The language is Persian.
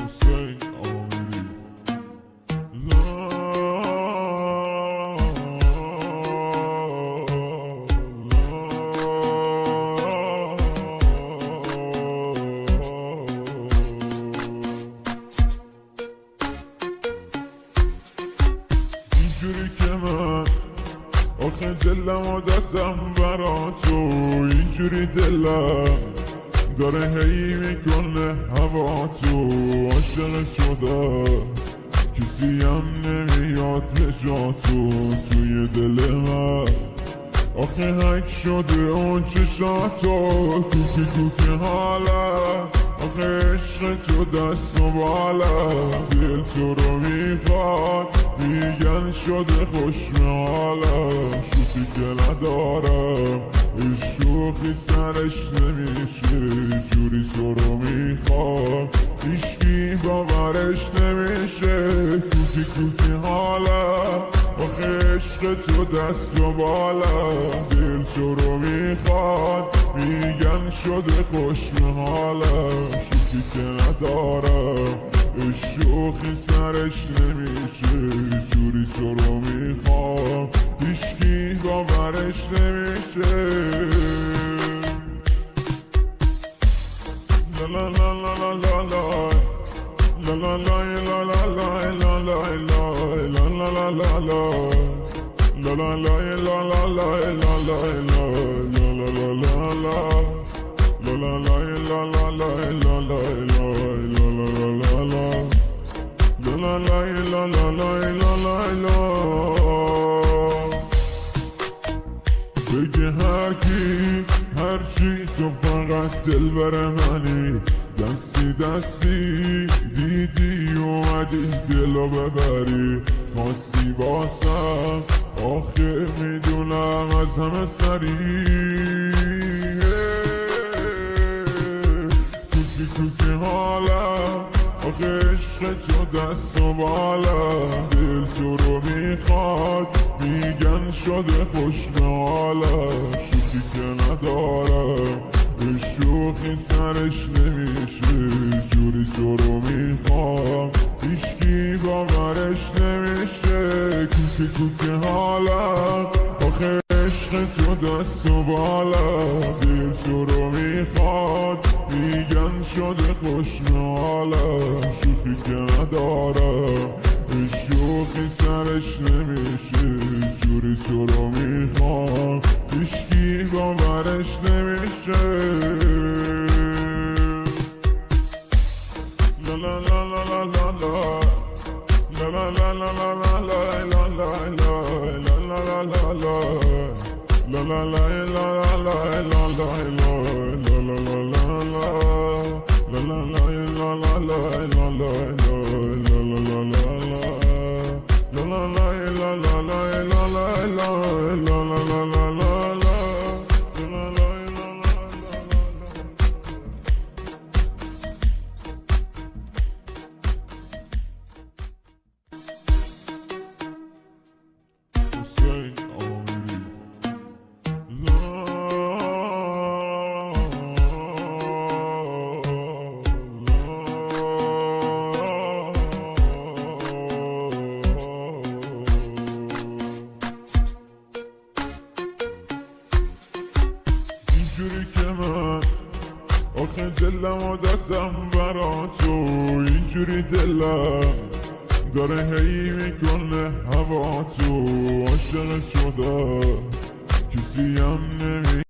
حسین آمری اینجوری که من آخه دلم عادتم برا تو، اینجوری دلم داره هی میکنه هوا تو، عاشق شده کسی هم نمیاد به جا توی دل من، آخه هک شده اون چشاتو، کوکی کوکی حالا آخه عشق تو دست و بالا، دل تو رو میخواد میگن شده خوش حالا، شوخی که ندارم شوخی سرش نمیشه، جوری تو رو میخواد هیچکی باورش نمیشه، کوکی کوکی حالا آخه عشق تو دست و بالا، دل تو رو میخواد میگن شده خوش حالا، شوخی که ندارم شوخی سرش نمیشه، جوری تو رو میخواد هیچکی باورش نمیشه. لا لا لا لا لا لا La la la la la la la la la la la la la la La la la la la la la la la la la la la La la la la la la la la la la la la La la la la la la la la بگه هر کی هر چی تو فقط دلبر منی، دستی دستی دیدی اومدی دلو ببری، خواستی باسم آخه میدونم از همه سری، کوکی کوکی حالا آخه عشق تو دست و بالا، دل تو رو میخواد میگن شده خوش به حالا، شوخی که ندارم شوخی سرش نمیشه، جوری تو رو میخوام هیچکی باورش نمیشه، کوکی کوکی حالا آخه عشق تو دست و بالا، دل تو رو میخواد میگن شده خوش حالا، شوخی که ندارم شوخی سرش نمیشه، جوری تو رو میخوام هیچکی باورش نمیشه. La la la la la la la La la la la la la la la la la La la la la la La la la la la la la la la La la la la la La la la la la la la la la La la la la la La la la la la la la la la La la la la la حسین آمری اینجوری که من آخه دلم عادتم برا تو، اینجوری دلم داره هی میکنه هوا تو، عاشق شده کسی هم نمی